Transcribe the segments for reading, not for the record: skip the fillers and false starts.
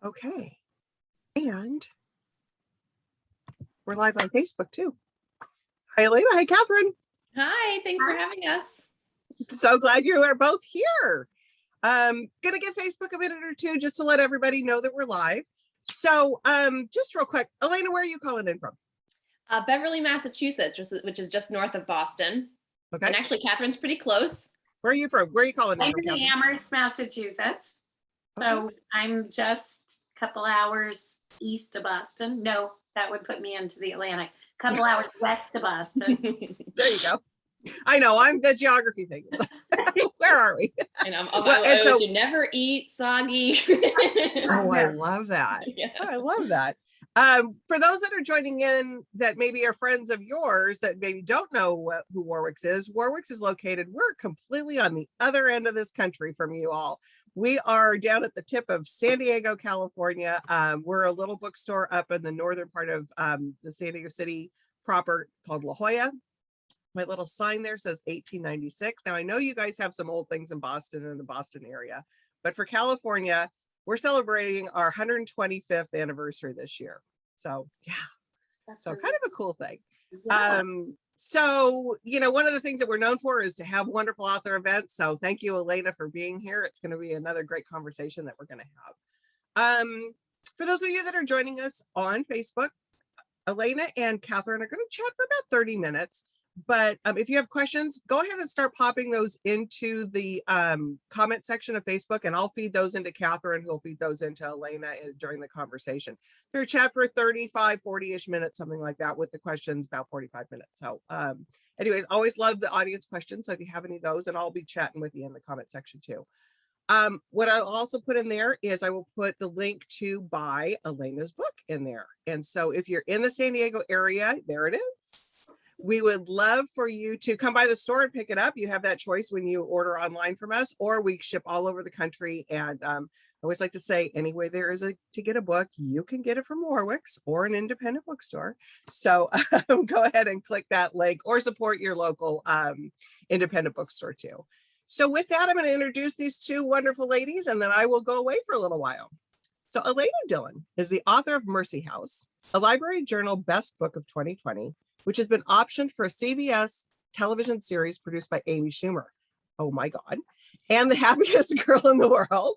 Okay. And we're live on Facebook too. Hi, Elena. Hi, Katherine. Hi, thanks for having us. So glad you are both here. Gonna give Facebook a minute or two just to let everybody know that we're live. So just real quick, Elena, where are you calling in from? Beverly, Massachusetts, which is just north of Boston. Okay. And actually, Catherine's pretty close. Where are you from? Where are you calling in I'm from, in Katherine? Amherst, Massachusetts. So I'm just a couple hours east of Boston. No, that would put me into the Atlantic. A couple hours west of Boston. There you go. I know, I'm the geography thing. Where are we? And I always never eat soggy. Oh, I love that. Yeah. Oh, I love that. For those that are joining in that maybe are friends of yours that maybe don't know who Warwick's is located, we're completely on the other end of this country from you all. We are down at the tip of San Diego, California. We're a little bookstore up in the northern part of the San Diego city proper called La Jolla. My little sign there says 1896. Now, I know you guys have some old things in Boston and the Boston area, but for California, we're celebrating our 125th anniversary this year. So yeah, so kind of a cool thing. Yeah. So, you know, one of the things that we're known for is to have wonderful author events. So thank you, Elena, for being here. It's going to be another great conversation that we're going to have. For those of you that are joining us on Facebook, Elena and Katherine are going to chat for about 30 minutes. But if you have questions, go ahead and start popping those into the comment section of Facebook, and I'll feed those into Katherine, who'll feed those into Elena during the conversation. They're chat for 35, 40-ish minutes, something like that, with the questions about 45 minutes. So anyways, always love the audience questions. So if you have any of those, and I'll be chatting with you in the comment section too. What I'll also put in there is I will put the link to buy Elena's book in there. And so if you're in the San Diego area, there it is. We would love for you to come by the store and pick it up. You have that choice when you order online from us, or we ship all over the country. And I always like to say, anyway, there is to get a book, you can get it from Warwick's or an independent bookstore. So go ahead and click that link or support your local independent bookstore too. So with that, I'm going to introduce these two wonderful ladies, and then I will go away for a little while. So Elena Dillon is the author of Mercy House, a Library Journal Best Book of 2020, which has been optioned for a CBS television series produced by Amy Schumer. Oh my God. And The Happiest Girl in the World.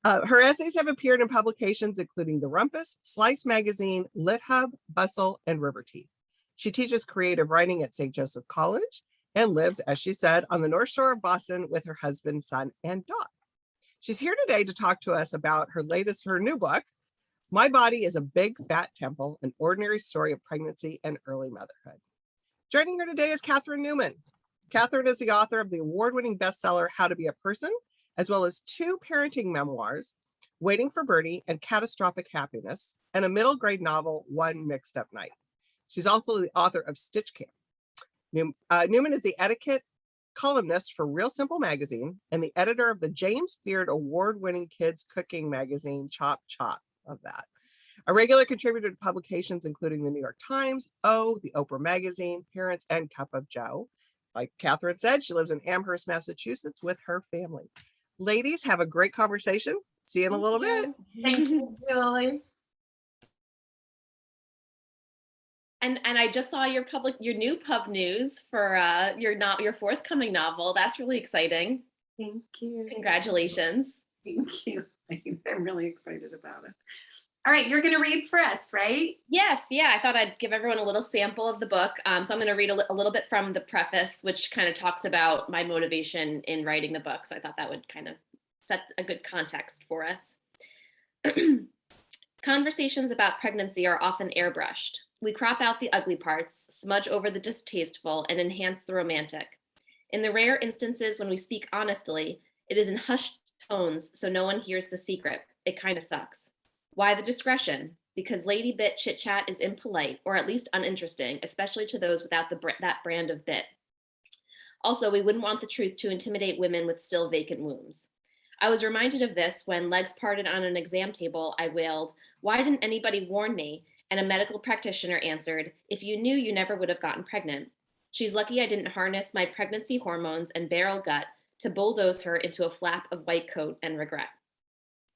Her essays have appeared in publications including The Rumpus, Slice Magazine, Lit Hub, Bustle, and River Teeth. She teaches creative writing at St. Joseph College and lives, as she said, on the North Shore of Boston with her husband, son, and dog. She's here today to talk to us about her new book, My Body is a Big Fat Temple, an ordinary story of pregnancy and early motherhood. Joining her today is Katherine Newman. Katherine is the author of the award-winning bestseller, How to Be a Person, as well as 2 parenting memoirs, Waiting for Birdie and Catastrophic Happiness, and a middle grade novel, One Mixed Up Night. She's also the author of Stitch Camp. Newman is the etiquette columnist for Real Simple magazine and the editor of the James Beard award-winning kids cooking magazine, Chop Chop. Of that. A regular contributor to publications including the New York Times, the Oprah Magazine, Parents, and Cup of Joe. Like Katherine said, she lives in Amherst, Massachusetts with her family. Ladies, have a great conversation. See you in a little bit. Thank you, Julie. And I just saw your new pub news for your forthcoming novel. That's really exciting. Thank you. Congratulations. Thank you. I'm really excited about it. All right, you're going to read for us, right? Yes, yeah. I thought I'd give everyone a little sample of the book. So I'm going to read a little bit from the preface, which kind of talks about my motivation in writing the book. So I thought that would kind of set a good context for us. Conversations about pregnancy are often airbrushed. We crop out the ugly parts, smudge over the distasteful, and enhance the romantic. In the rare instances when we speak honestly, it is in hushed tones so no one hears the secret. It kind of sucks. Why the discretion? Because lady bit chit chat is impolite, or at least uninteresting, especially to those without that brand of bit. Also, we wouldn't want the truth to intimidate women with still vacant wombs. I was reminded of this when, legs parted on an exam table, I wailed, "Why didn't anybody warn me?" And a medical practitioner answered, "If you knew, you never would have gotten pregnant." She's lucky I didn't harness my pregnancy hormones and barrel gut to bulldoze her into a flap of white coat and regret.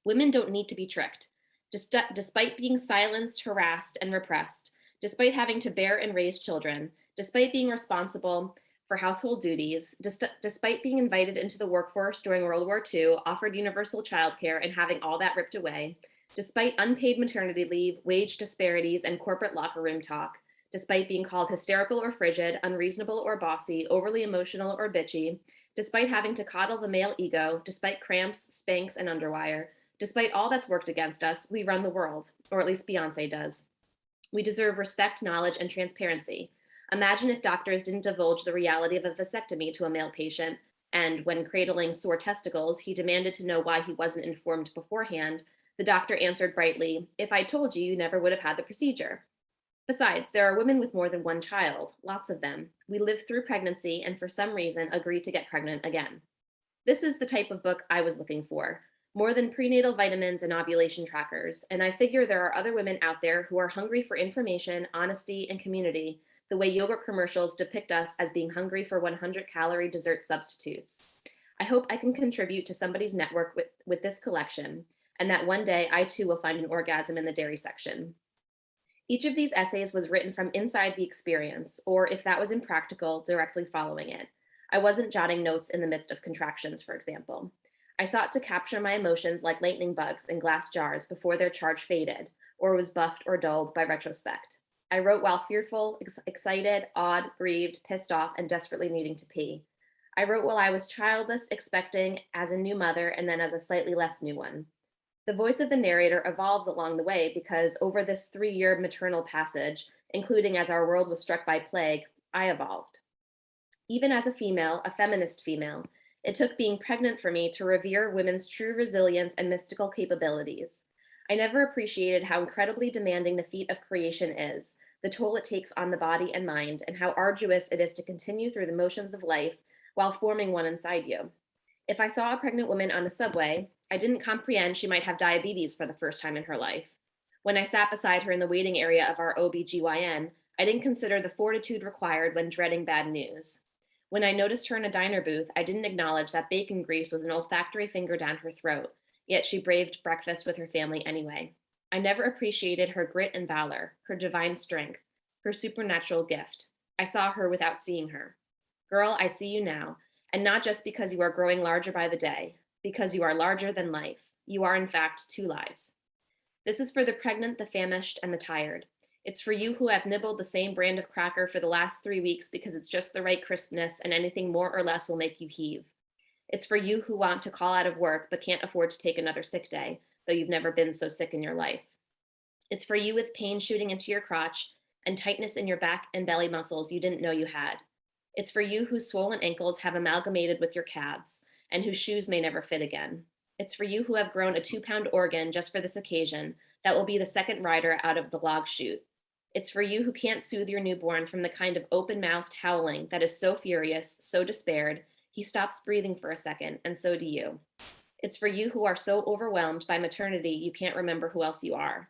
Women don't need to be tricked. Despite being silenced, harassed, and repressed, despite having to bear and raise children, despite being responsible for household duties, despite being invited into the workforce during World War II, offered universal childcare, and having all that ripped away, despite unpaid maternity leave, wage disparities, and corporate locker room talk, despite being called hysterical or frigid, unreasonable or bossy, overly emotional or bitchy, despite having to coddle the male ego, despite cramps, spanks, and underwire, despite all that's worked against us, we run the world, or at least Beyonce does. We deserve respect, knowledge, and transparency. Imagine if doctors didn't divulge the reality of a vasectomy to a male patient, and when cradling sore testicles, he demanded to know why he wasn't informed beforehand. The doctor answered brightly, "If I told you, you never would have had the procedure." Besides, there are women with more than one child, lots of them. We live through pregnancy and for some reason agree to get pregnant again. This is the type of book I was looking for, more than prenatal vitamins and ovulation trackers, and I figure there are other women out there who are hungry for information, honesty, and community, the way yogurt commercials depict us as being hungry for 100-calorie dessert substitutes. I hope I can contribute to somebody's network with this collection, and that one day I too will find an orgasm in the dairy section. Each of these essays was written from inside the experience, or if that was impractical, directly following it. I wasn't jotting notes in the midst of contractions, for example. I sought to capture my emotions like lightning bugs in glass jars before their charge faded, or was buffed or dulled by retrospect. I wrote while fearful, excited, awed, grieved, pissed off, and desperately needing to pee. I wrote while I was childless, expecting as a new mother, and then as a slightly less new one. The voice of the narrator evolves along the way because over this 3-year maternal passage, including as our world was struck by plague, I evolved. Even as a female, a feminist female, it took being pregnant for me to revere women's true resilience and mystical capabilities. I never appreciated how incredibly demanding the feat of creation is, the toll it takes on the body and mind, and how arduous it is to continue through the motions of life while forming one inside you. If I saw a pregnant woman on the subway, I didn't comprehend she might have diabetes for the first time in her life. When I sat beside her in the waiting area of our OBGYN, I didn't consider the fortitude required when dreading bad news. When I noticed her in a diner booth, I didn't acknowledge that bacon grease was an olfactory finger down her throat, yet she braved breakfast with her family anyway. I never appreciated her grit and valor, her divine strength, her supernatural gift. I saw her without seeing her. Girl, I see you now, and not just because you are growing larger by the day, because you are larger than life. You are, in fact, 2 lives. This is for the pregnant, the famished, and the tired. It's for you who have nibbled the same brand of cracker for the last 3 weeks because it's just the right crispness and anything more or less will make you heave. It's for you who want to call out of work but can't afford to take another sick day, though you've never been so sick in your life. It's for you with pain shooting into your crotch and tightness in your back and belly muscles you didn't know you had. It's for you whose swollen ankles have amalgamated with your calves and whose shoes may never fit again. It's for you who have grown a 2-pound organ just for this occasion that will be the second rider out of the log chute. It's for you who can't soothe your newborn from the kind of open-mouthed howling that is so furious, so despaired, he stops breathing for a second, and so do you. It's for you who are so overwhelmed by maternity you can't remember who else you are.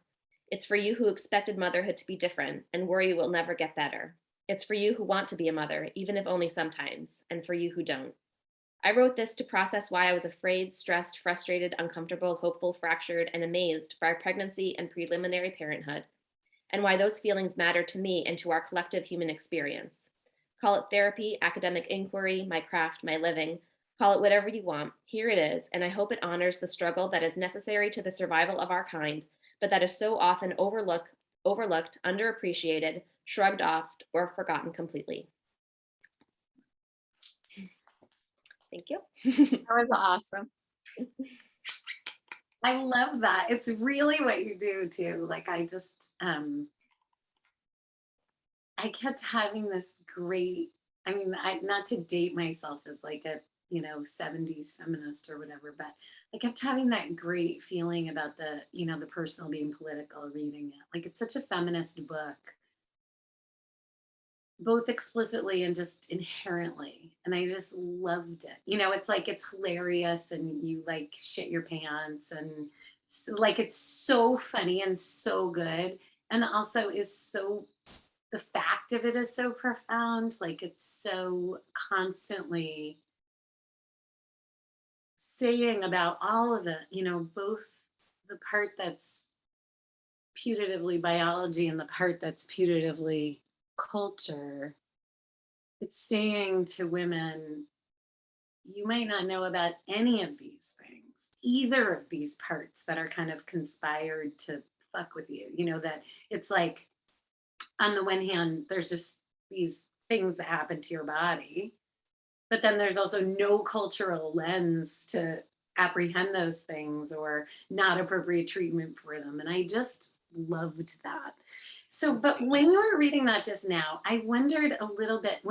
It's for you who expected motherhood to be different and worry it will never get better. It's for you who want to be a mother, even if only sometimes, and for you who don't. I wrote this to process why I was afraid, stressed, frustrated, uncomfortable, hopeful, fractured, and amazed by pregnancy and preliminary parenthood, and why those feelings matter to me and to our collective human experience. Call it therapy, academic inquiry, my craft, my living, call it whatever you want. Here it is, and I hope it honors the struggle that is necessary to the survival of our kind, but that is so often overlooked, underappreciated, shrugged off, or forgotten completely. Thank you. That was awesome. I love that. It's really what you do too. Like I just, I kept having this great, not to date myself as like a, 70s feminist or whatever, but I kept having that great feeling about the, the personal being political reading it. Like it's such a feminist book, both explicitly and just inherently. And I just loved it. It's like, it's hilarious and you like shit your pants and like, it's so funny and so good. And also is so, the fact of it is so profound. Like it's so constantly saying about all of it, both the part that's putatively biology and the part that's putatively culture, it's saying to women, you might not know about any of these things, either of these parts that are kind of conspired to fuck with you. You know, that it's like, on the one hand, there's just these things that happen to your body, but then there's also no cultural lens to apprehend those things or not appropriate treatment for them. And I just loved that. So, but when you were reading that just now, I wondered a little bit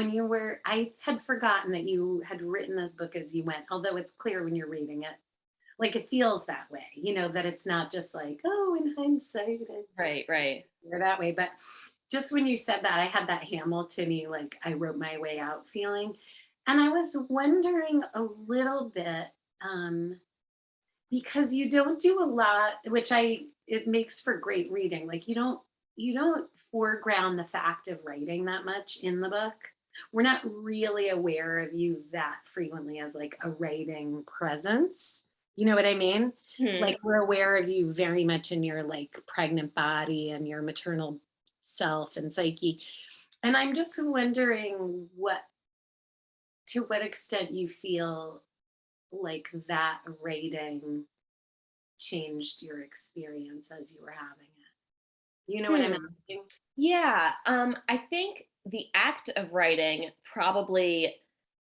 I had forgotten that you had written this book as you went, although it's clear when you're reading it. Like it feels that way, you know, that it's not just like, oh, in hindsight, Right. you're that way. But just when you said that, I had that Hamilton-y, like I wrote my way out feeling. And I was wondering a little bit, because you don't do a lot, it makes for great reading. Like you don't foreground the fact of writing that much in the book. We're not really aware of you that frequently as like a writing presence. You know what I mean? Like we're aware of you very much in your like pregnant body and your maternal self and psyche. And I'm just wondering to what extent you feel like that writing changed your experience as you were having it. You know what I'm asking? Yeah, I think the act of writing probably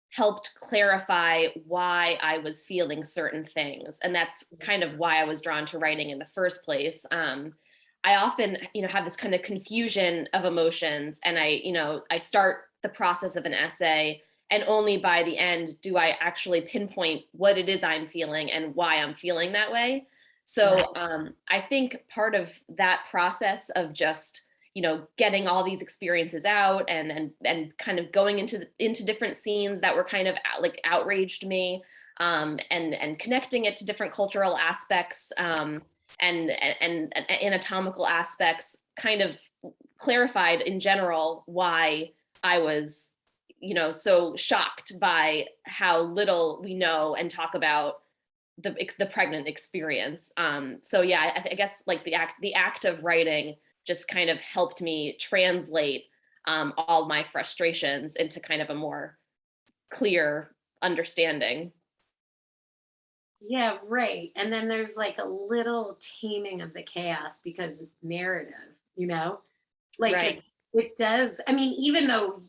helped clarify why I was feeling certain things. And that's kind of why I was drawn to writing in the first place. I often, have this kind of confusion of emotions, and I start the process of an essay, and only by the end do I actually pinpoint what it is I'm feeling and why I'm feeling that way. So I think part of that process of just, getting all these experiences out and kind of going into different scenes that were kind of like outraged me, and connecting it to different cultural aspects, and anatomical aspects, kind of clarified in general why I was, so shocked by how little we know and talk about the pregnant experience. So yeah, I guess like the act of writing just kind of helped me translate all my frustrations into kind of a more clear understanding. Yeah, right. And then there's like a little taming of the chaos because narrative, like Right. it does. I mean, even though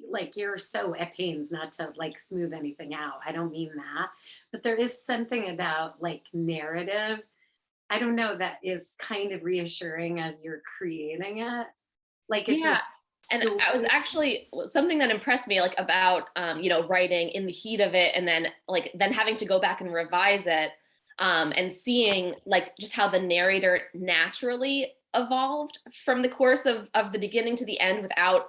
like you're so at pains not to like smooth anything out, I don't mean that, but there is something about like narrative, I don't know, that is kind of reassuring as you're creating it. Like it's Yeah. And so I was actually, something that impressed me like about writing in the heat of it, and then having to go back and revise it, and seeing like just how the narrator naturally evolved from the course of the beginning to the end without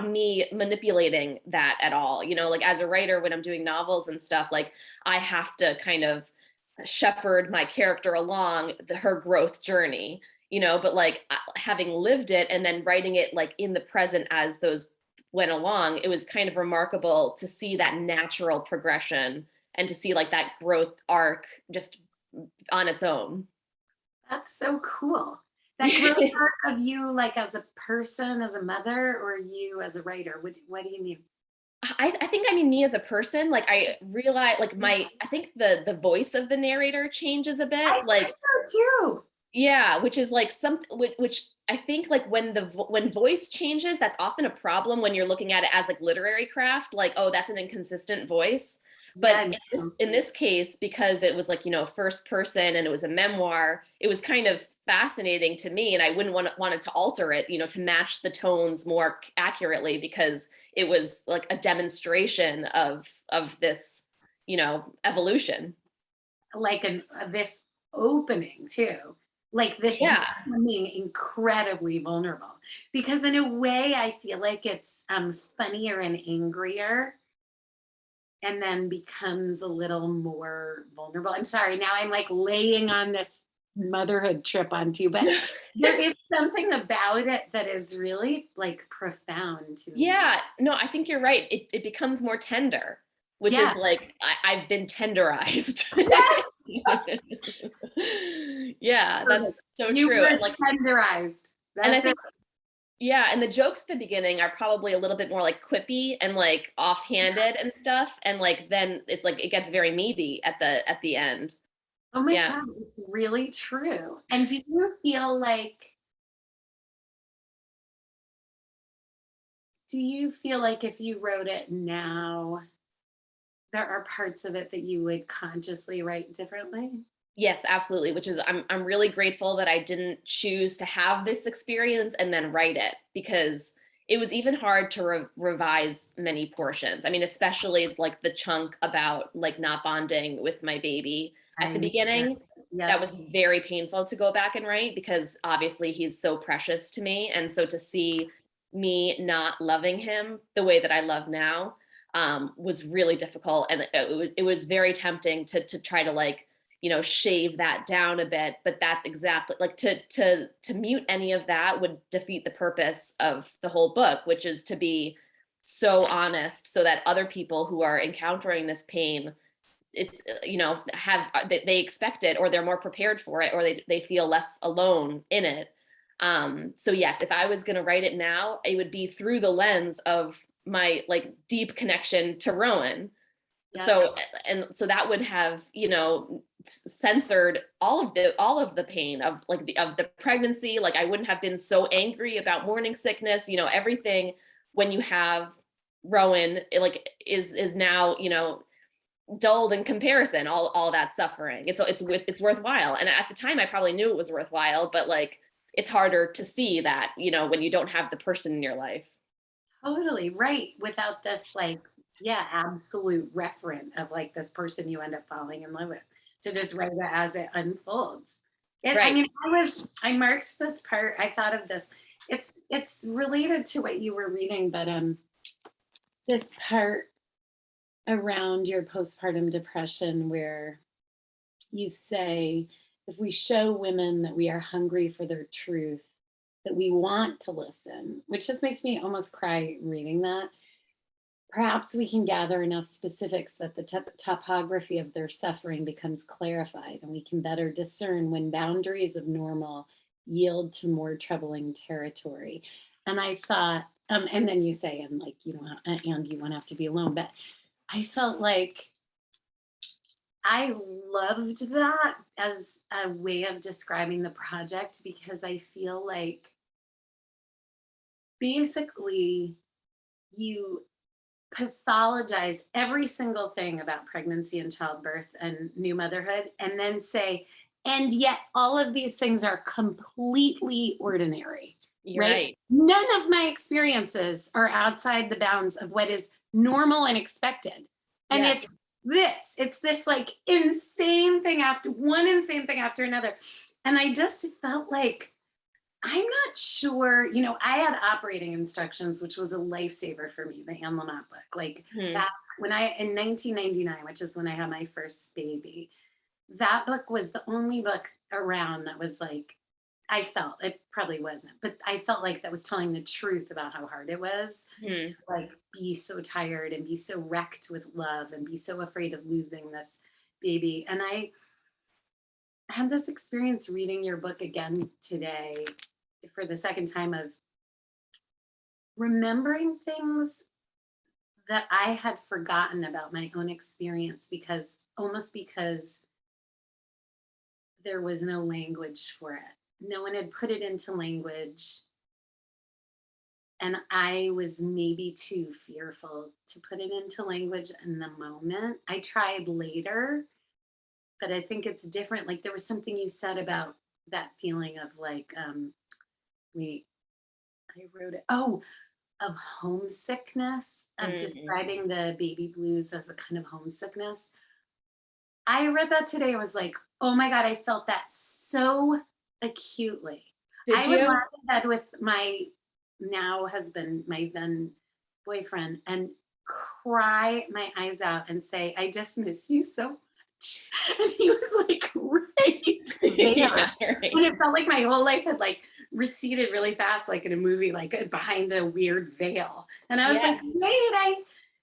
me manipulating that at all. Like as a writer, when I'm doing novels and stuff, like I have to kind of shepherd my character along her growth journey, but like having lived it and then writing it like in the present as those went along, it was kind of remarkable to see that natural progression and to see like that growth arc just on its own. that's so cool. That growth arc of you like as a person, as a mother, or you as a writer. What do you mean? I think I mean me as a person, like I realize like I think the voice of the narrator changes a bit, I like think so too. yeah, which is like which I think like when voice changes, that's often a problem when you're looking at it as like literary craft, like, oh, that's an inconsistent voice. Yeah, But I know. in this case, because it was like, first person and it was a memoir, it was kind of fascinating to me, and I wouldn't wanted to alter it, to match the tones more accurately, because it was like a demonstration of this, evolution. Like this opening too, like this Yeah. becoming incredibly vulnerable, because in a way I feel like it's funnier and angrier and then becomes a little more vulnerable. I'm sorry, now I'm like laying on this motherhood trip onto you, but there is something about it that is really like profound to me. Yeah, no, I think you're right. It becomes more tender, which Yeah. is like I've been tenderized. Yes. Yeah, that's so You true. were And like, tenderized. and I That's think, yeah, and the jokes at the beginning are probably a little bit more like quippy and like offhanded and stuff. And like then it's like it gets very meaty at the end. Oh my Yeah. God, it's really true. And do you feel like if you wrote it now, there are parts of it that you would consciously write differently? Yes, absolutely. Which is I'm really grateful that I didn't choose to have this experience and then write it, because it was even hard to revise many portions. I mean, especially like the chunk about like not bonding with my baby at the I beginning. That yeah. was very painful to go back and write, because obviously he's so precious to me. And so to see me not loving him the way that I love now was really difficult. And it was very tempting to try to like, shave that down a bit. But that's exactly like to mute any of that would defeat the purpose of the whole book, which is to be so honest so that other people who are encountering this pain, it's have they expect it, or they're more prepared for it, or they feel less alone in it. So yes, if I was going to write it now, it would be through the lens of my like deep connection to Rowan. Yeah. So that would have censored all of the pain of like the pregnancy. Like I wouldn't have been so angry about morning sickness, everything. When you have Rowan, it like is now dulled in comparison, all that suffering. It's worthwhile. And at the time I probably knew it was worthwhile, but like it's harder to see that when you don't have the person in your life. Totally right. Without this, like, yeah, absolute referent of like this person you end up falling in love with, to just write it as it unfolds. I Right. mean, I marked this part. I thought of this. It's related to what you were reading, but this part around your postpartum depression, where you say, if we show women that we are hungry for their truth, that we want to listen, which just makes me almost cry reading that. Perhaps we can gather enough specifics that the topography of their suffering becomes clarified, and we can better discern when boundaries of normal yield to more troubling territory. And I thought, and then you say, and like, you won't have to be alone. But I felt like I loved that as a way of describing the project, because I feel like basically you pathologize every single thing about pregnancy and childbirth and new motherhood, and then say, and yet all of these things are completely ordinary. You're right? None of my experiences are outside the bounds of what is normal and expected. And Yes. it's this like insane thing after another. And I just felt like, I'm not sure, I had operating instructions, which was a lifesaver for me, the Anne Lamott book. Like that, in 1999, which is when I had my first baby, that book was the only book around that was like, I felt, it probably wasn't, but I felt like that was telling the truth about how hard it was to like be so tired and be so wrecked with love and be so afraid of losing this baby. And I had this experience reading your book again today for the second time, of remembering things that I had forgotten about my own experience, because there was no language for it. No one had put it into language. And I was maybe too fearful to put it into language in the moment. I tried later, but I think it's different. Like there was something you said about that feeling of like, I wrote it. Oh, of homesickness, of describing the baby blues as a kind of homesickness. I read that today. I was like, oh my God, I felt that so acutely. I would lie in bed with my now husband, my then boyfriend, and cry my eyes out and say, I just miss you so much. And he was like, right there. Yeah, right. And it felt like my whole life had like receded really fast, like in a movie, like behind a weird veil. And I was like, wait,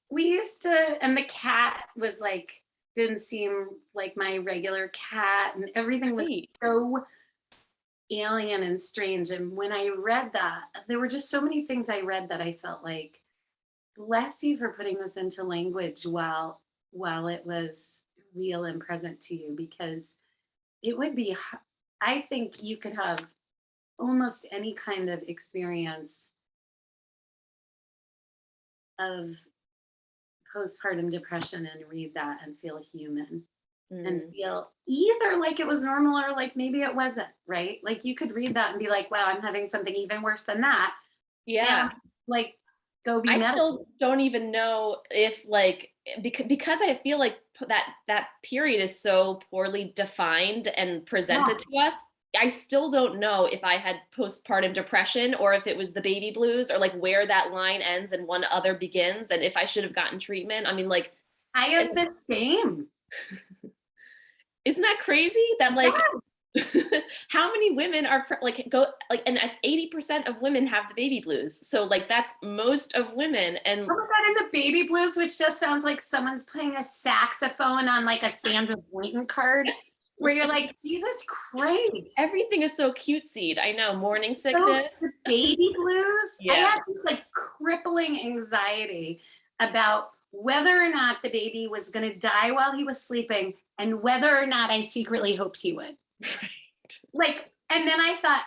we used to, and the cat was like didn't seem like my regular cat, and everything was Right. so alien and strange. And when I read that, there were just so many things I read that I felt like, bless you for putting this into language while it was real and present to you, because it would be I think you could have almost any kind of experience of postpartum depression and read that and feel human and feel either like it was normal or like maybe it wasn't, right? Like you could read that and be like, wow, I'm having something even worse than that. Yeah. And like go be I medical. still don't even know if like, because I feel like that period is so poorly defined and presented to us. I still don't know if I had postpartum depression or if it was the baby blues, or like where that line ends and one other begins, and if I should have gotten treatment. I mean, like, I have the same. isn't that crazy that like, how many women are like go like, and 80% of women have the baby blues. So like that's most of women. And Oh my God, and the baby blues, which just sounds like someone's playing a saxophone on like a Sandra Boynton card, where you're like, Jesus Christ. everything is so cutesy. I know, morning sickness. So the baby blues. I Yeah. had this like crippling anxiety about whether or not the baby was going to die while he was sleeping, and whether or not I secretly hoped he would. Right. Like, and then I thought,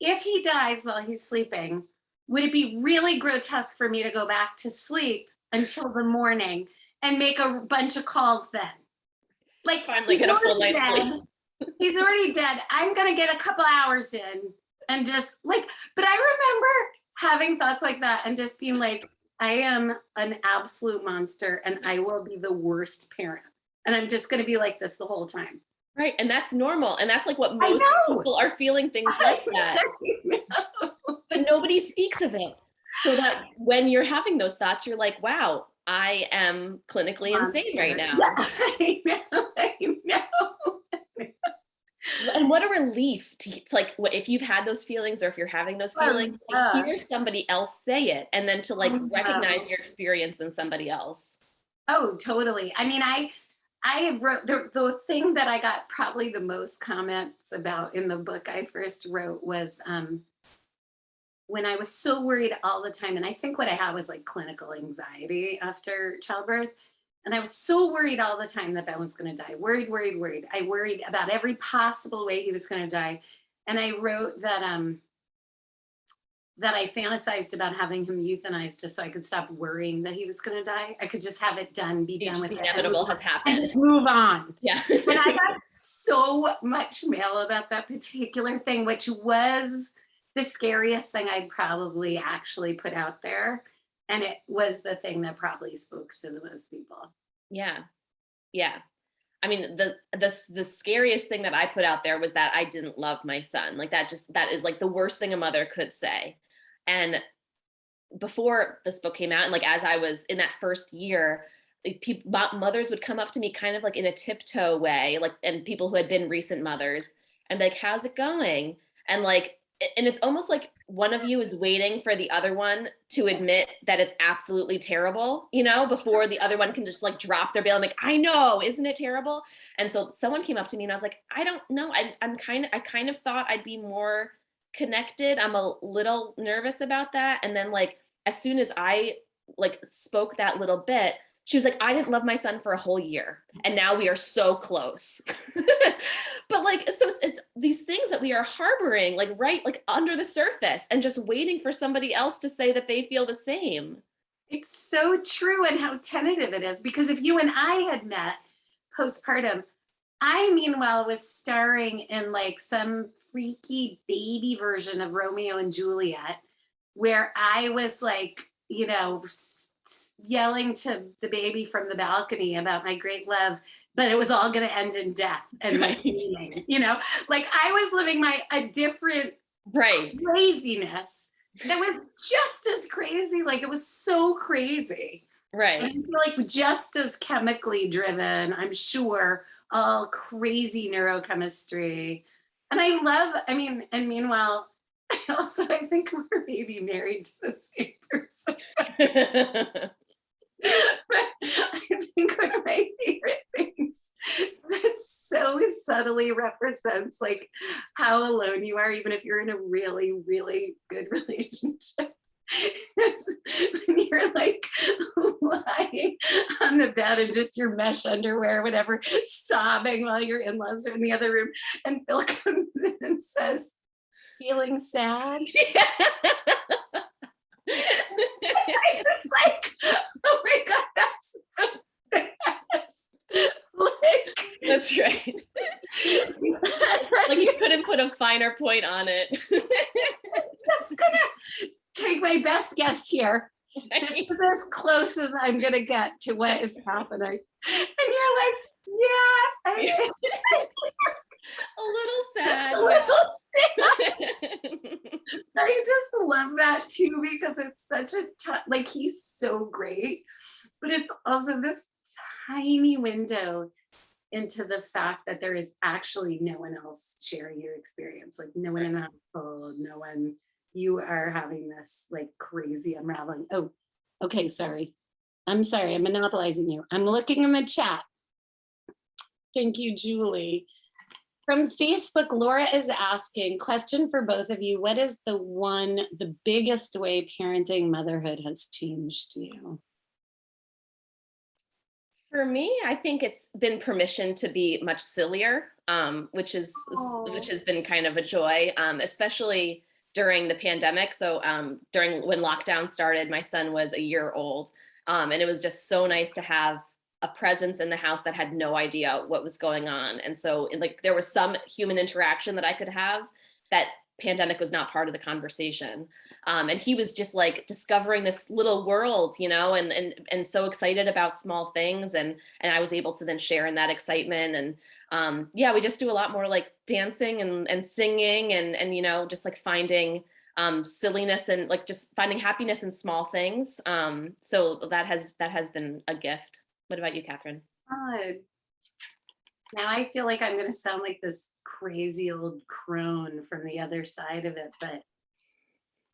if he dies while he's sleeping, would it be really grotesque for me to go back to sleep until the morning and make a bunch of calls then? Like, Finally get a full night's sleep. He's already dead. I'm going to get a couple hours in and just like, but I remember having thoughts like that and just being like, I am an absolute monster and I will be the worst parent. And I'm just going to be like this the whole time. Right. And that's normal. And that's like what most people are feeling, things like that. But nobody speaks of it. So that when you're having those thoughts, you're like, wow, I am clinically insane right now. Yeah, I know. And what a relief to like, if you've had those feelings, or if you're having those feelings, to hear somebody else say it, and then to like recognize your experience in somebody else. Oh, totally. I mean, I wrote the thing that I got probably the most comments about in the book I first wrote was when I was so worried all the time. And I think what I had was like clinical anxiety after childbirth. And I was so worried all the time that Ben was going to die. Worried. I worried about every possible way he was going to die. And I wrote that that I fantasized about having him euthanized just so I could stop worrying that he was going to die. I could just have it done, be done with it. Inevitable has happened. And just move on. Yeah. And I got so much mail about that particular thing, which was the scariest thing I'd probably actually put out there. And it was the thing that probably spoke to the most people. Yeah. Yeah. I mean, the scariest thing that I put out there was that I didn't love my son. Like that is like the worst thing a mother could say. And before this book came out, and like as I was in that first year, like mothers would come up to me kind of like in a tiptoe way, like, and people who had been recent mothers, and like, how's it going? And like, and it's almost like one of you is waiting for the other one to admit that it's absolutely terrible, you know, before the other one can just like drop their bail and like, I know, isn't it terrible? And so someone came up to me and I was like, I don't know. I kind of thought I'd be more connected. I'm a little nervous about that. And then like, as soon as I like spoke that little bit, she was like, I didn't love my son for a whole year, and now we are so close. But like, so it's these things that we are harboring, like right, like under the surface, and just waiting for somebody else to say that they feel the same. It's so true, and how tentative it is, because if you and I had met postpartum, I meanwhile was starring in like some freaky baby version of Romeo and Juliet, where I was like, you know, yelling to the baby from the balcony about my great love, but it was all going to end in death and like meaning, you know, like I was living a different craziness that was just as crazy. Like it was so crazy. Right. I feel like just as chemically driven, I'm sure, all crazy neurochemistry. And I mean, and meanwhile, also I think we're maybe married to the same person. I think one of my favorite things that so subtly represents like how alone you are, even if you're in a really, really good relationship. It's when you're like lying on the bed in just your mesh underwear, whatever, sobbing while your in-laws are in the other room, and Phil comes in and says, "Feeling sad?" It's like, oh my God, that's the best. Like, That's right. Like you couldn't put a finer point on it. just gonna take my best guess here. This is as close as I'm gonna get to what is happening. And you're like, yeah, A little sad. a little sad. I just love that too, because it's such a like he's so great, but it's also this tiny window into the fact that there is actually no one else sharing your experience, like no one in the household, no one. You are having this like crazy unraveling. Oh, okay, sorry. I'm sorry, I'm monopolizing you. I'm looking in the chat. Thank you, Julie. From Facebook, Laura is asking, question for both of you. What is the biggest way parenting motherhood has changed you? For me, I think it's been permission to be much sillier, which has been kind of a joy, especially during the pandemic. So during when lockdown started, my son was a year old, and it was just so nice to have a presence in the house that had no idea what was going on. And so like there was some human interaction that I could have that pandemic was not part of the conversation. And he was just like discovering this little world, you know, and so excited about small things. And I was able to then share in that excitement. And yeah, we just do a lot more like dancing and singing and, you know, just like finding silliness and like just finding happiness in small things. So that has been a gift. What about you, Katherine? God. Now I feel like I'm going to sound like this crazy old crone from the other side of it, but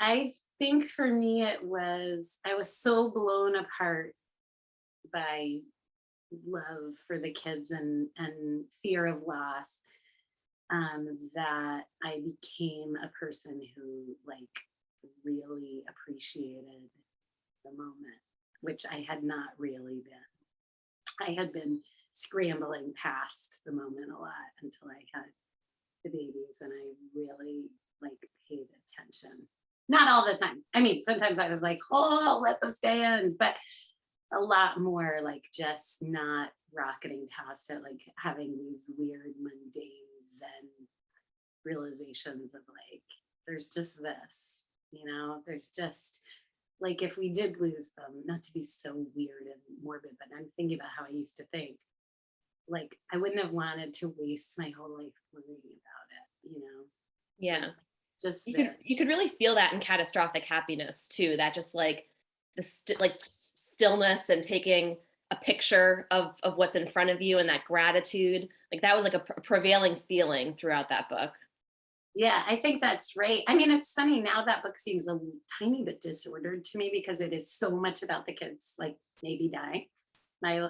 I think for me I was so blown apart by love for the kids and fear of loss that I became a person who like really appreciated the moment, which I had not really been. I had been scrambling past the moment a lot until I had the babies, and I really like paid attention. Not all the time. I mean, sometimes I was like, oh, let this day end, but a lot more like just not rocketing past it, like having these weird Mondays and realizations of like, there's just this, you know, there's just like if we did lose them, not to be so weird and morbid, but I'm thinking about how I used to think, like I wouldn't have wanted to waste my whole life worrying about it, you know? Yeah. Just you could really feel that in catastrophic happiness too, that just like the stillness and taking a picture of what's in front of you and that gratitude, like that was like a prevailing feeling throughout that book. Yeah, I think that's right. I mean, it's funny now that book seems a tiny bit disordered to me because it is so much about the kids, like maybe die.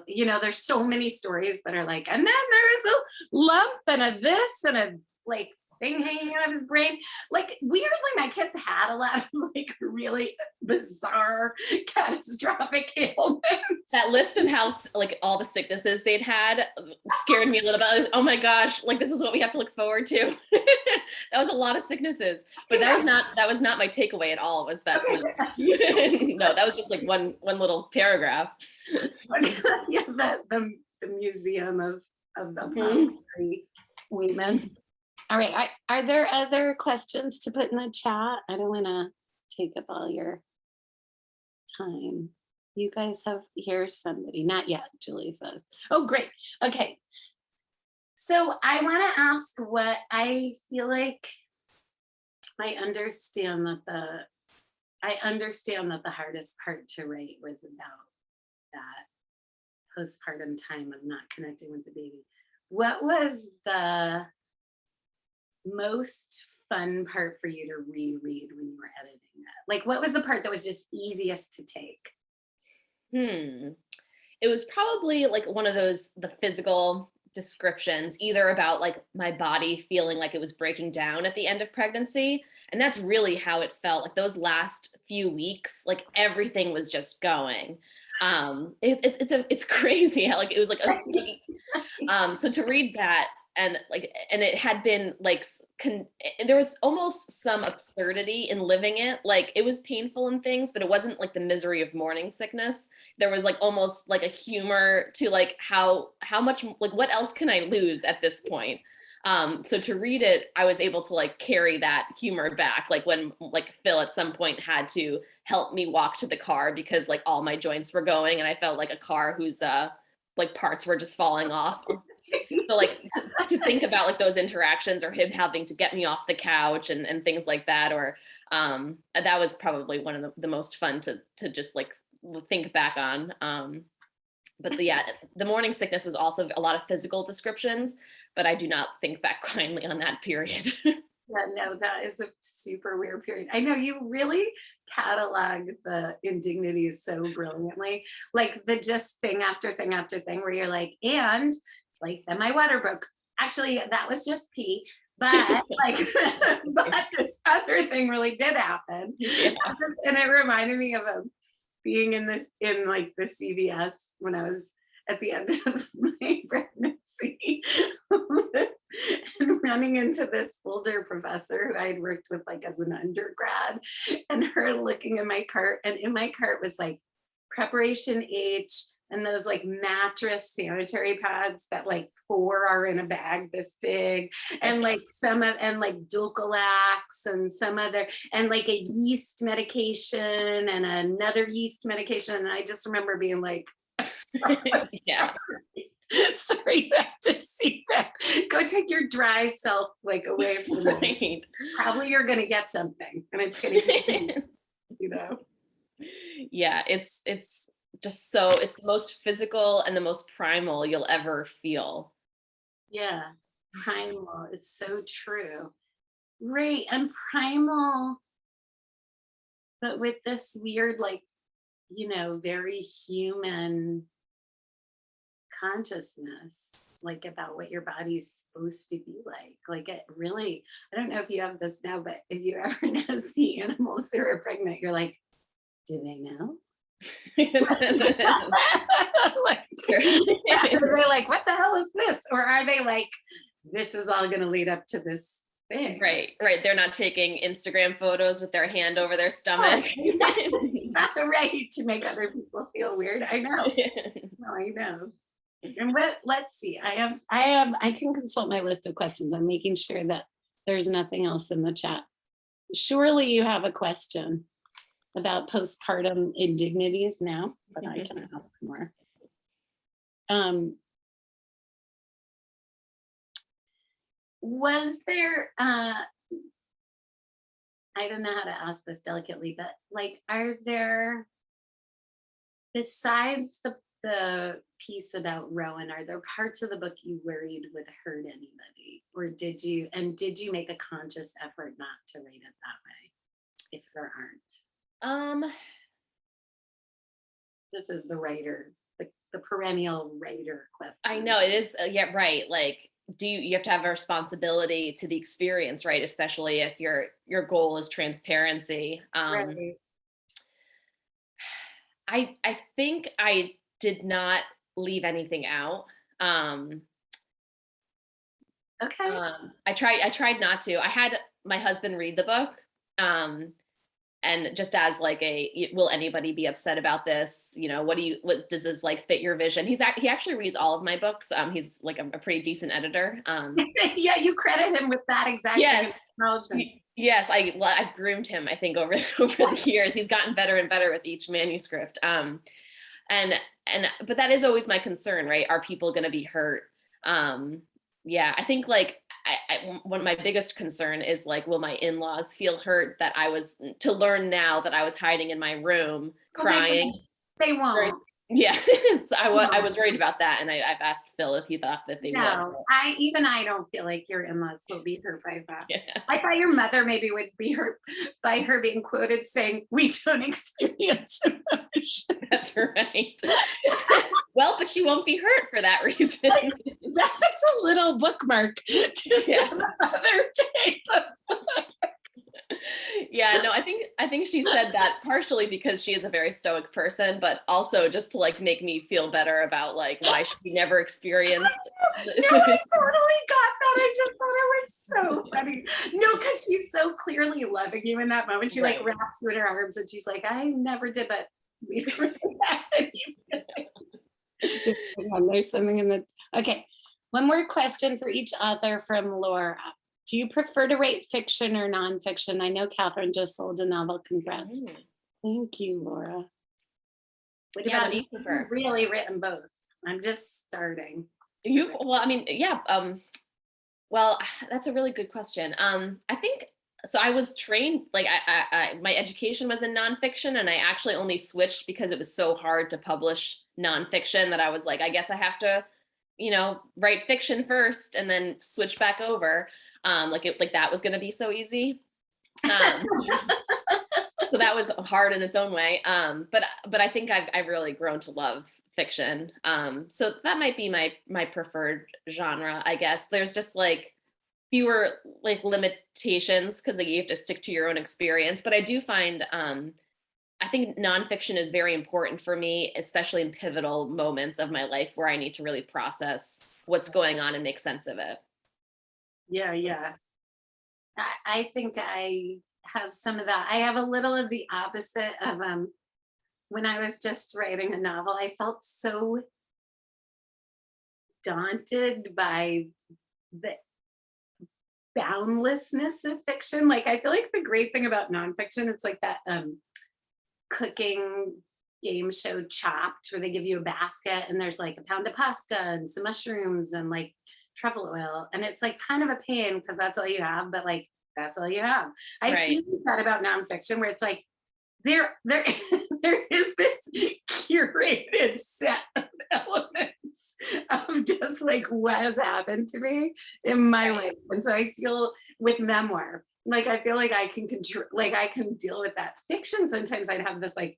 You know, there's so many stories that are like, and then there is a lump and a this and a like thing hanging out of his brain. Like weirdly, my kids had a lot of like really bizarre, catastrophic ailments. That list of how like all the sicknesses they'd had scared me a little bit. Oh my gosh, like this is what we have to look forward to. That was a lot of sicknesses, but that was not my takeaway at all. Was that no, that was just like one little paragraph. Yeah, the museum of the ointments. All right, are there other questions to put in the chat? I don't want to take up all your time. You guys have, here's somebody, not yet, Julie says. Oh, great. Okay. So I want to ask what I feel like I understand that the hardest part to write was about that postpartum time of not connecting with the baby. What was the most fun part for you to reread when you were editing that? Like, what was the part that was just easiest to take? It was probably like one of those, the physical descriptions, either about like my body feeling like it was breaking down at the end of pregnancy. And that's really how it felt. Like those last few weeks, like everything was just going. It's crazy how like it was like so to read that, and it had been like there was almost some absurdity in living it. Like it was painful and things, but it wasn't like the misery of morning sickness. There was like almost like a humor to like how much, like what else can I lose at this point? So to read it, I was able to like carry that humor back. Like when like Phil at some point had to help me walk to the car because like all my joints were going and I felt like a car whose like parts were just falling off. So like to think about like those interactions, or him having to get me off the couch and things like that, or that was probably one of the most fun to just like think back on. But the morning sickness was also a lot of physical descriptions, but I do not think back kindly on that period. Yeah, no, that is a super weird period. I know you really catalog the indignities so brilliantly, like the just thing after thing after thing where you're like, and like then my water broke. Actually, that was just pee. But like, but this other thing really did happen. Yeah. And it reminded me of being in like the CVS when I was at the end of my pregnancy and running into this older professor who I had worked with like as an undergrad, and her looking in my cart, and in my cart was like Preparation H and those like mattress sanitary pads that like 4 are in a bag this big, and like and like Dulcolax and some other, and like a yeast medication and another yeast medication. And I just remember being like, yeah. Sorry, you have to see that. Go take your dry self like away from me. Probably you're gonna get something, and it's gonna be, you know. Yeah, it's just so, it's the most physical and the most primal you'll ever feel. Yeah, primal is so true. Right, and primal, but with this weird, like, you know, very human consciousness, like about what your body's supposed to be like. Like it really, I don't know if you have this now, but if you ever now see animals who are pregnant, you're like, do they know? Like, they're like, what the hell is this? Or are they like, this is all going to lead up to this thing? Right. They're not taking Instagram photos with their hand over their stomach. Not right to make other people feel weird. I know. No, I know. And let's see. I can consult my list of questions. I'm making sure that there's nothing else in the chat. Surely you have a question about postpartum indignities now, but I can ask more. Was there, I don't know how to ask this delicately, but like, are there, besides the piece about Rowan, are there parts of the book you worried would hurt anybody? Or did you make a conscious effort not to write it that way, if there aren't? This is the writer, the perennial writer question. I know it is. Yeah, right. Like, you have to have a responsibility to the experience, right? Especially if your goal is transparency. Right. I think I did not leave anything out. Okay. I tried not to. I had my husband read the book. And just as like will anybody be upset about this? You know, what does this like fit your vision? He actually reads all of my books. He's like a pretty decent editor. Yeah, you credit him with that exactly. Yes. Yes, I've groomed him, I think, over the years. He's gotten better and better with each manuscript. But that is always my concern, right? Are people going to be hurt? Yeah, I think like one of my biggest concern is like, will my in-laws feel hurt that I was to learn now that I was hiding in my room crying? They won't. Yeah, so I was worried about that, and I've asked Phil if he thought that they would. No, I don't feel like your in-laws will be hurt by that. Yeah. I thought your mother maybe would be hurt by her being quoted saying, "We don't experience emotion." That's right. Well, but she won't be hurt for that reason. That's a little bookmark to some other day. Yeah, no, I think she said that partially because she is a very stoic person, but also just to like make me feel better about like why she never experienced. No, I totally got that. I just thought it was so funny. No, because she's so clearly loving you in that moment. She like wraps you in her arms and she's like, I never did, but we don't really have any feelings. There's something in the, okay. One more question for each other from Laura. Do you prefer to write fiction or nonfiction? I know Katherine just sold a novel. Congrats. Thank you, Laura. What about you? Prefer? Really written both. I'm just starting. Well, I mean, yeah. Well, that's a really good question. I think so. I was trained, like my education was in nonfiction, and I actually only switched because it was so hard to publish nonfiction that I was like, I guess I have to, write fiction first and then switch back over. Like that was going to be so easy. So that was hard in its own way. But I think I've really grown to love fiction. So that might be my preferred genre, I guess. There's just like fewer like limitations because like you have to stick to your own experience. But I do find I think nonfiction is very important for me, especially in pivotal moments of my life where I need to really process what's going on and make sense of it. Yeah. I think I have some of that. I have a little of the opposite of when I was just writing a novel, I felt so daunted by the boundlessness of fiction. Like I feel like the great thing about nonfiction, it's like that cooking game show Chopped where they give you a basket and there's like a pound of pasta and some mushrooms and like truffle oil, and it's like kind of a pain because that's all you have, but like that's all you have. I feel that about nonfiction where it's like there is this curated set of elements of just like what has happened to me in my life. And so I feel with memoir, like I feel like I can control, like I can deal with that. Fiction, sometimes I'd have this like,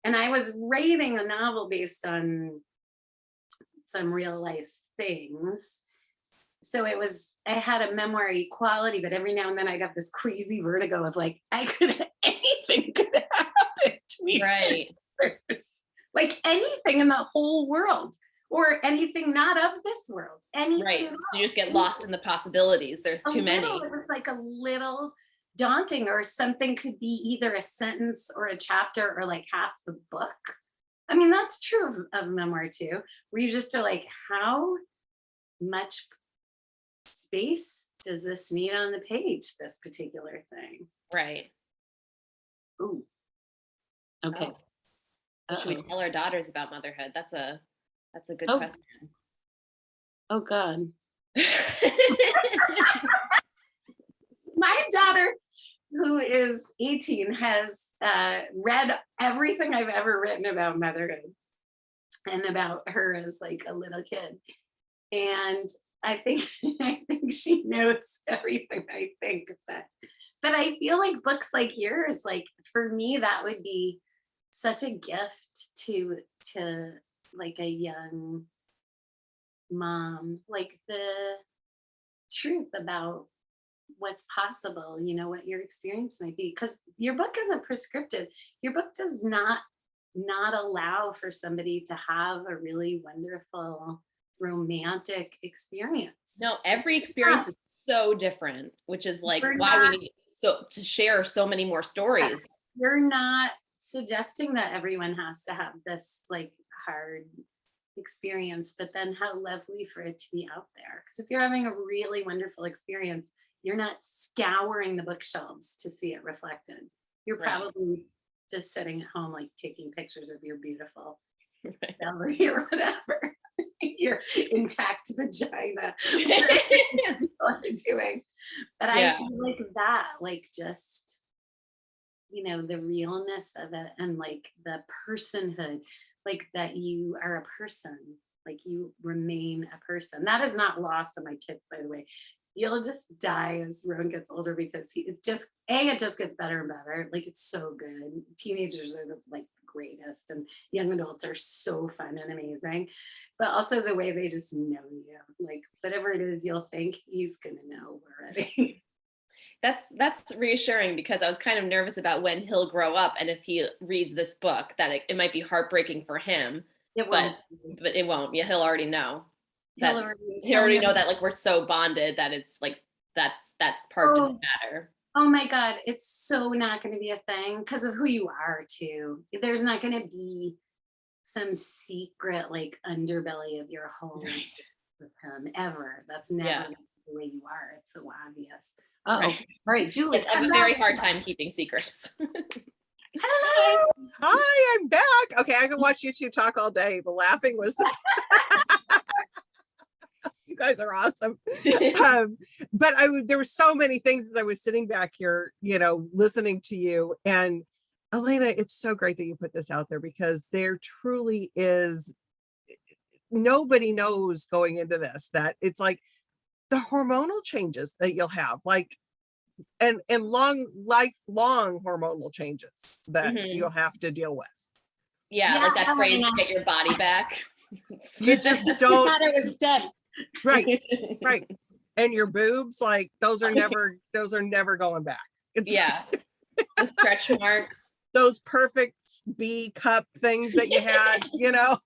and I was writing a novel based on some real life things. So I had a memoir equality, but every now and then I'd have this crazy vertigo of like, anything could happen to me. Right. Like anything in the whole world or anything not of this world. Anything. Right. So you just get lost in the possibilities. There's too many. It was like a little daunting, or something could be either a sentence or a chapter or like half the book. I mean, that's true of memoir too, where you just are like, how much space does this need on the page, this particular thing? Right. Ooh. Okay. Should we tell our daughters about motherhood? That's a good question. Oh God. My daughter, who is 18, has read everything I've ever written about motherhood and about her as like a little kid. And I think she knows everything I think. But I feel like books like yours, like for me, that would be such a gift to like a young mom, like the truth about what's possible, what your experience might be, because your book isn't prescriptive. Your book does not allow for somebody to have a really wonderful romantic experience. No, every experience is so different, which is like why we need to share so many more stories. You're not suggesting that everyone has to have this like hard experience, but then how lovely for it to be out there. Because if you're having a really wonderful experience, you're not scouring the bookshelves to see it reflected. You're probably just sitting at home, like taking pictures of your beautiful belly or whatever, your intact vagina, what you're doing. But I feel like that, like just you know, the realness of it and like the personhood, like that you are a person, like you remain a person. That is not lost on my kids, by the way. You'll just die as Rowan gets older because it's just it just gets better and better. Like it's so good. Teenagers are the like greatest, and young adults are so fun and amazing. But also the way they just know you, like whatever it is you'll think, he's gonna know already. That's reassuring, because I was kind of nervous about when he'll grow up and if he reads this book that it might be heartbreaking for him, It but won't. it won't. Yeah, he'll already know He'll that already, he already know that like we're so bonded that it's like that's part oh, didn't matter. oh my God, it's so not going to be a thing because of who you are too. There's not going to be some secret like underbelly of your home Right. with him ever. That's never Yeah. gonna be the way you are. It's so obvious. Oh, Right. all right, Julie, Yes, I have a come very back. hard time keeping secrets. Hello. Hi, I'm back. Okay, I can watch you two talk all day. The laughing was you guys are awesome. But there were so many things as I was sitting back here, you know, listening to you. And Elena, it's so great that you put this out there, because there truly is, nobody knows going into this that it's like the hormonal changes that you'll have, like, and lifelong hormonal changes that Mhm. you'll have to deal with. Yeah, Yeah, like that phrase, Elena. get your body back. You just I don't, thought it was dead. right, right. And your boobs, like those are never going back. It's Yeah, the stretch marks. those perfect B cup things that you had, you know.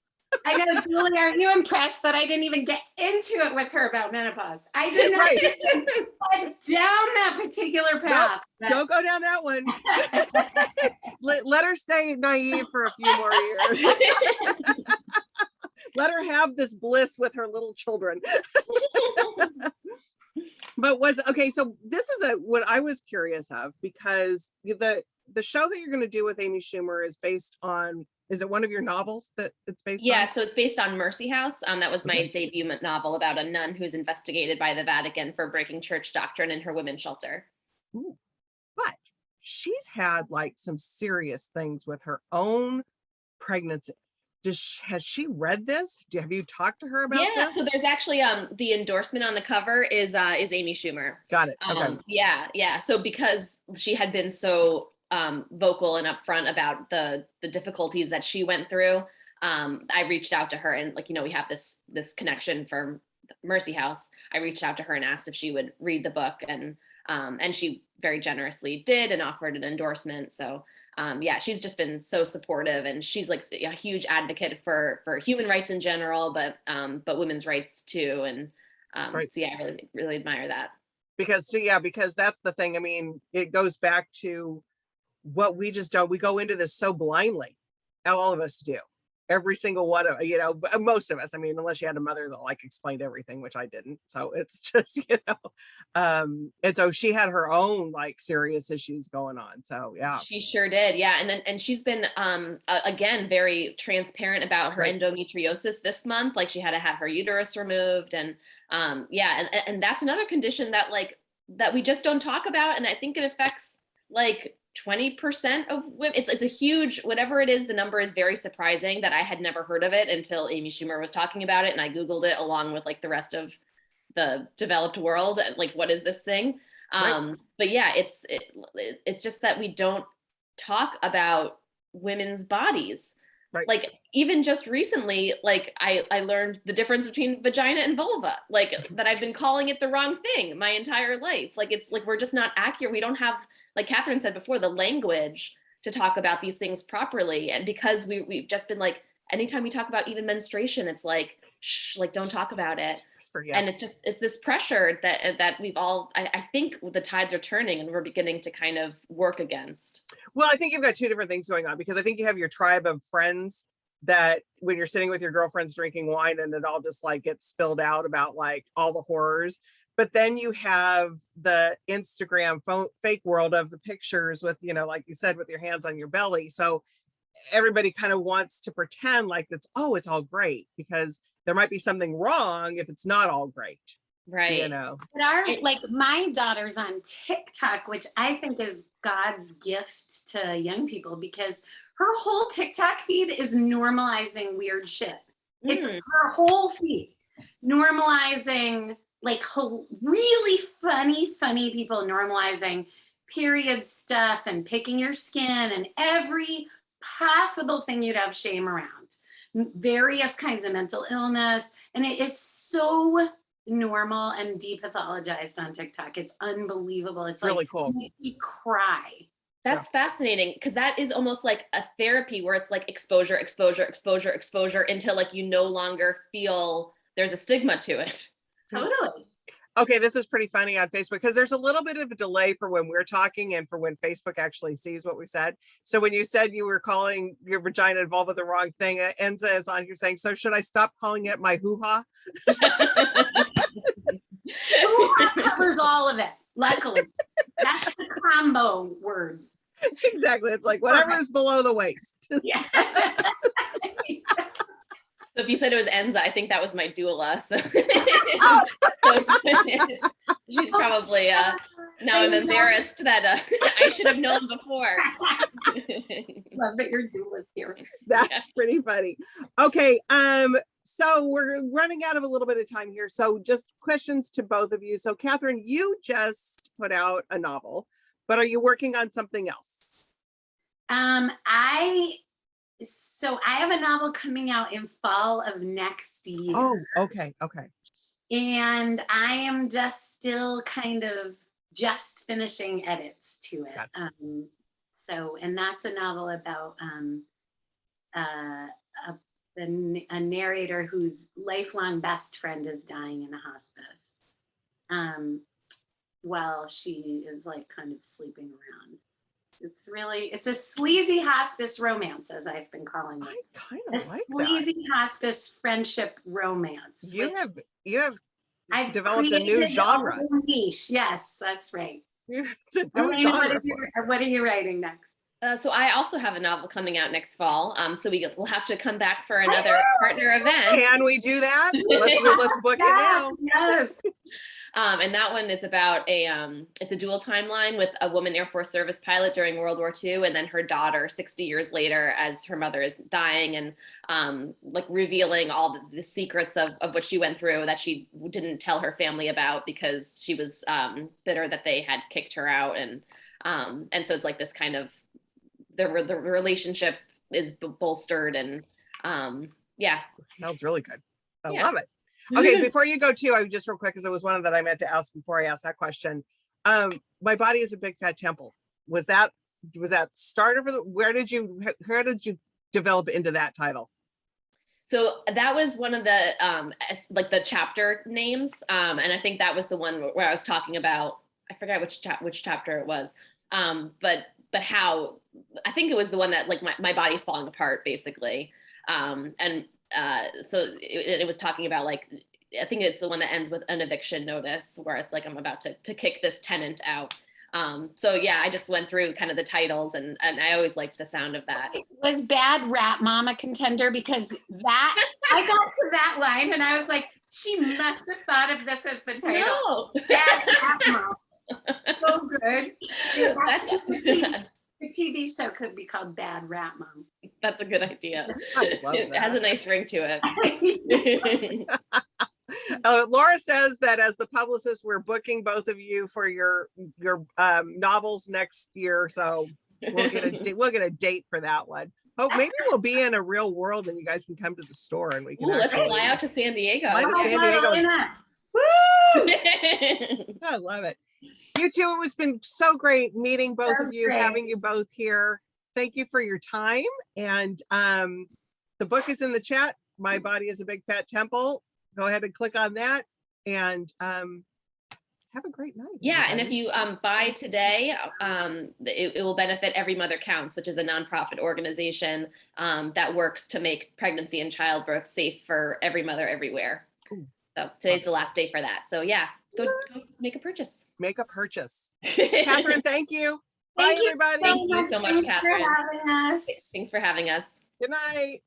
I know, Julie, aren't you impressed that I didn't even get into it with her about menopause? I did not Right. even get down that particular path. Don't go down that one. Let her stay naive for a few more years. Let her have this bliss with her little children. But okay, so this is what I was curious of, because the show that you're going to do with Amy Schumer is based on, is it one of your novels that it's based on? Yeah, so it's based on Mercy House. That was my Okay. debut novel about a nun who's investigated by the Vatican for breaking church doctrine in her women's shelter. Ooh. But she's had like some serious things with her own pregnancy. Has she read this? Have you talked to her about Yeah, this? so there's actually the endorsement on the cover is Amy Schumer. Got it. Okay. Yeah. So because she had been so vocal and upfront about the difficulties that she went through, I reached out to her, and like, you know, we have this connection for Mercy House. I reached out to her and asked if she would read the book, and she very generously did and offered an endorsement. So yeah, she's just been so supportive, and she's like a huge advocate for human rights in general, but women's rights too. And Right. so yeah, I really admire that. Because that's the thing. I mean, it goes back to what we just don't, we go into this so blindly. All of us do. Every single one of, you know, most of us, I mean, unless you had a mother that like explained everything, which I didn't. So it's just, you know, and so she had her own like serious issues going on. So yeah. She sure did. Yeah. And she's been, again, very transparent about her Right. endometriosis this month. Like she had to have her uterus removed. And yeah. And that's another condition that that we just don't talk about. And I think it affects like 20% of women. It's a huge, whatever it is, the number is very surprising that I had never heard of it until Amy Schumer was talking about it. And I Googled it along with like the rest of the developed world. And like, what is this thing? Right. But yeah, it's just that we don't talk about women's bodies. Right. Like even just recently, like I learned the difference between vagina and vulva, like that I've been calling it the wrong thing my entire life. Like it's like we're just not accurate. We don't have, like Katherine said before, the language to talk about these things properly. And because we've just been like, anytime we talk about even menstruation, it's like, shh, like don't talk about it. Yeah. And it's this pressure that we've all, I think the tides are turning and we're beginning to kind of work against. Well, I think you've got two different things going on, because I think you have your tribe of friends that when you're sitting with your girlfriends drinking wine and it all just like gets spilled out about like all the horrors. But then you have the Instagram fake world of the pictures with, you know, like you said, with your hands on your belly. So everybody kind of wants to pretend like it's all great, because there might be something wrong if it's not all great. Right. You know, But like my daughter's on TikTok, which I think is God's gift to young people, because her whole TikTok feed is normalizing weird shit. It's her whole feed normalizing like really funny people normalizing period stuff and picking your skin and every possible thing you'd have shame around, various kinds of mental illness. And it is so normal and depathologized on TikTok. It's unbelievable. It's really like, cool. it makes me cry. That's fascinating, because that is almost like a therapy where it's like exposure until like you no longer feel there's a stigma to it. Totally. Okay, this is pretty funny on Facebook because there's a little bit of a delay for when we're talking and for when Facebook actually sees what we said. So when you said you were calling your vagina involved with the wrong thing, Enza is on here saying, so should I stop calling it my hoo-ha? Hoo-ha covers all of it, luckily. That's the combo word. Exactly. It's like whatever is below the waist. Yeah. So if you said it was Enza, I think that was my doula. So, she's probably now I'm embarrassed that I should have known before. Love that your doula's here. That's pretty funny. Okay, so we're running out of a little bit of time here. So just questions to both of you. So Katherine, you just put out a novel, but are you working on something else? I have a novel coming out in fall of next year. Oh, okay. And I am just still kind of just finishing edits to it. And that's a novel about a narrator whose lifelong best friend is dying in a hospice while she is like kind of sleeping around. It's a sleazy hospice romance, as I've been calling it. I kind of like sleazy hospice friendship romance. I've developed a new genre. Niche. Yes, that's right. It's a new Elena, genre. what are you writing next? So I also have a novel coming out next fall. So we'll have to come back for another partner event. Can we do that? Let's book it now. Yes. And that one is about it's a dual timeline with a woman Air Force service pilot during World War II, and then her daughter 60 years later as her mother is dying, and like revealing all the secrets of what she went through that she didn't tell her family about because she was bitter that they had kicked her out. And so it's like this kind of, the relationship is bolstered, and yeah. Sounds really good. I love it. Okay, before you go too, I just real quick, because it was one that I meant to ask before I asked that question. My body is a big fat temple. Was that started for where did you develop into that title? So that was one of the like the chapter names, and I think that was the one where I was talking about. I forgot which chapter it was, but how I think it was the one that like my body's falling apart basically, so it was talking about like, I think it's the one that ends with an eviction notice where it's like I'm about to kick this tenant out. So yeah, I just went through kind of the titles, and I always liked the sound of that. Was Bad Rat Mom a contender? Because that I got to that line and I was like, she must have thought of this as the title. No. Bad Rat Mom. So good. The TV show could be called Bad Rat Mom. That's a good idea. It has a nice ring to it. Laura says that as the publicist, we're booking both of you for your novels next year, so we'll get a date for that one. Oh, maybe we'll be in a real world and you guys can come to the store and we can. Let's fly out to San Diego. Woo! I love it. You two, it's been so great meeting both of you, having you both here. Thank you for your time. And the book is in the chat. My Body is a Big Fat Temple. Go ahead and click on that, and have a great night. Yeah, and if you buy today, it will benefit Every Mother Counts, which is a nonprofit organization that works to make pregnancy and childbirth safe for every mother everywhere. Ooh. So today's the last day for that. So yeah, go make a purchase. Make a purchase. Katherine, thank you. Thank Bye, everybody. Thank you so much, Katherine. For having us. Thanks for having us. Good night.